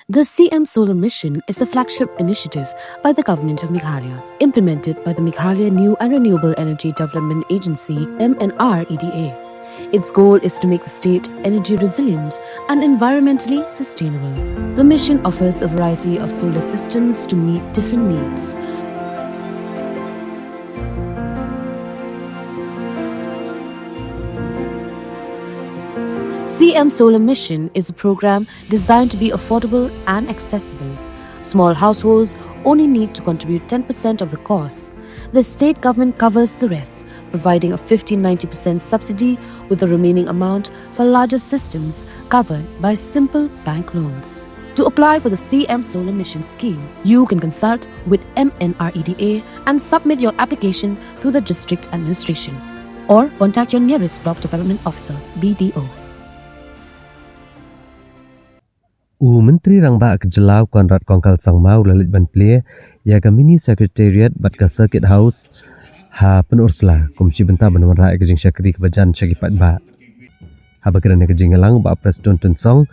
The CM Solar Mission is a flagship initiative by the Government of Meghalaya, implemented by the Meghalaya New and Renewable Energy Development Agency (MNREDA). Its goal is to make the state energy resilient and environmentally sustainable. The mission offers a variety of solar systems to meet different needs. CM Solar Mission is a program designed to be affordable and accessible. Small households only need to contribute 10% of the cost. The state government covers the rest, providing a 50-90% subsidy, with the remaining amount for larger systems covered by simple bank loans. To apply for the CM Solar Mission scheme, you can consult with MNREDA and submit your application through the district administration, or contact your nearest block development officer (BDO). Myntri Rangbah kejelau konrad kongkal sangmau lalit ban Plie ya ka mini Secretariat bat ka Circuit House ha Pynursla kumci benta benawan rakyat kejing syakri kebajan syaki patba. Ha bagiran kejing alang ba presiden tunsong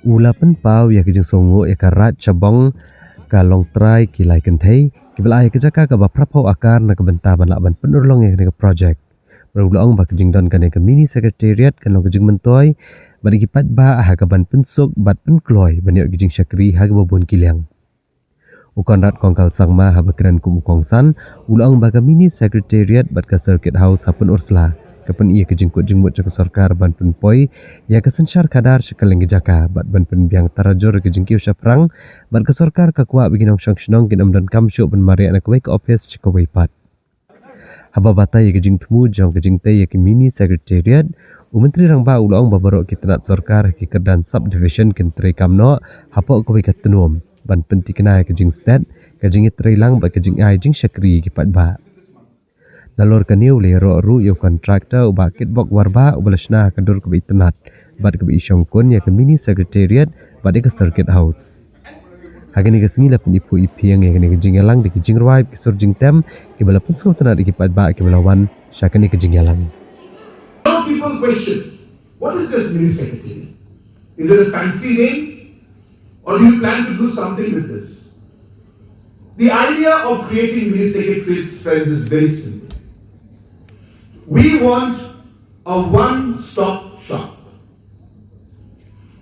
ula penpau ya kejing songo ya ka rat cabong ka long try kilai kenthei kibelai kejaka ka ba prapau akar na kebenta ban laban penurlong ya ka project. Berulong ba kejing don kan ka mini Secretariat kan long kejing mentoi bagi kipat ba hagaban pensuk bat penkloy banyak gijing syakri haga babon kiliang. Ukon rat kongkal sangma habakiran kum kongsan ulang baga mini Secretariat bat ka Circuit House hapun Ursla kapan ia kejing kut jengmut jaka sarkar ban penpoi ya kesensyar kadar sekaleng gejaka bat ban penbiang tarajur kejing kiu syaprang bat ka sarkar ka kuat biginong syangsyong ginam dan kamsyuk ban maria na kwai ka office cikawai pat. Haba bata ya kejing temu jong kejing te ya ke mini Secretariat Myntri Rangbah ulang babarok kita nak sarkar ki kedan subdivision kentri kamno hapok ko bikat tenum ban penti kenai kejing stat kejing trailang ba kejing ai jing syakri ki patba nalor kaniu le ro yo kontraktor ba kitbok warba ubalashna kadur koitenat bat ko isyong kun ya ke mini Secretariat bat ke Circuit House hagani ke singila penipu ipiang ya kejing elang di kejing ruai ki surjing tem ki bala pensko tenat ki patba ki balawan syakani kejing elang. People question, what is this mini secretariat? Is it a fancy name? Or do you plan to do something with this? The idea of creating mini secretariats, friends, is very simple. We want a one-stop shop.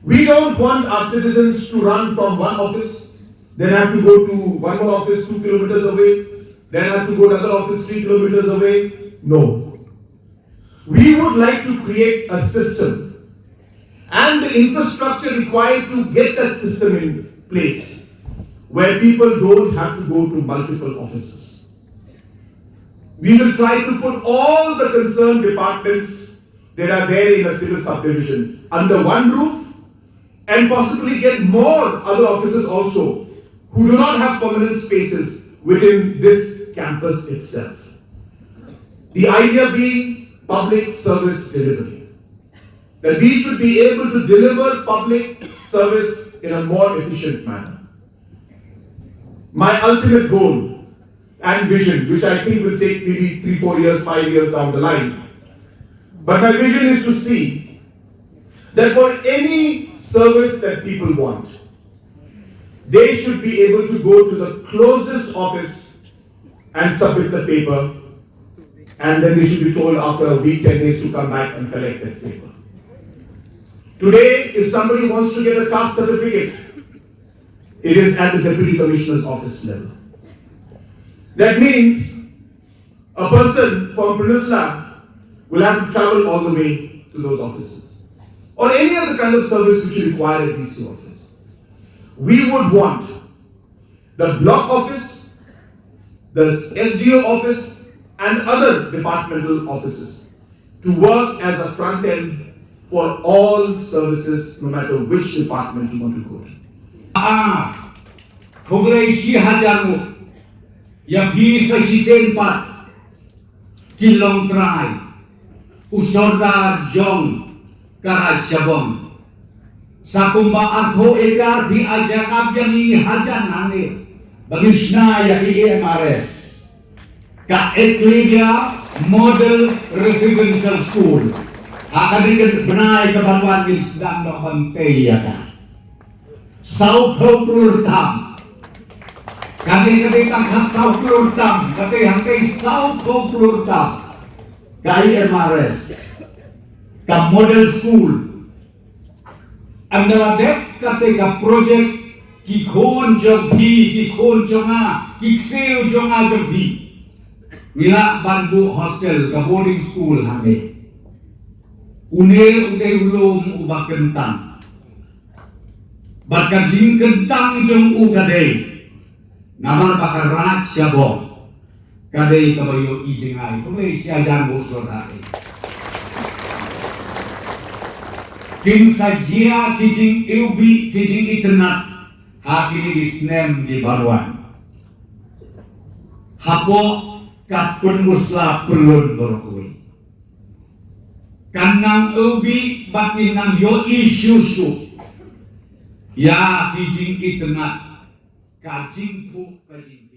We don't want our citizens to run from one office, then have to go to one more office 2 kilometers away, then have to go to another office 3 kilometers away. No. We would like to create a system and the infrastructure required to get that system in place where people don't have to go to multiple offices. We will try to put all the concerned departments that are there in a civil subdivision under one roof and possibly get more other offices also who do not have permanent spaces within this campus itself. The idea being public service delivery. That we should be able to deliver public service in a more efficient manner. My ultimate goal and vision, which I think will take maybe 3-4 years, 5 years down the line, but my vision is to see that for any service that people want, they should be able to go to the closest office and submit the paper, and then they should be told after a week, 10 days to come back and collect that paper. Today, if somebody wants to get a caste certificate, it is at the Deputy Commissioner's office level. That means a person from Pynursla will have to travel all the way to those offices. Or any other kind of service which you require at these two offices. We would want the block office, the SDO office, and other departmental offices to work as a front end for all services, no matter which department you want to go to. Kongreisi hadamu ya bisa sisempat kilong try usodar jong karajabong sakumba arho egar di ajak yang ini hajan ane bagisna ya IMRS ka Ekliga Model Residential School akan benai kebaruan sedang dokumentasi ya kan sau khâu plur tam kadang tangkap sau plur tam kadang sau khâu plur tam kai MRS ka model school ang naladep ka project ki khon jog bi ki khon jonga ki seo jonga jog bi mila banbu hostel ka boarding school hame unel uday ulum ubak kentang bakal jing kentang jong u kadai namar bakal rat syabong kadai kabayo ijengai kumai siajan bo sodai king sajia kijing eubi kijing internet hakini disnem di baruan hapo kat Pynursla pelun berkui kanang ubi batin nang yo isusu ya kijing internet kajing pu kajing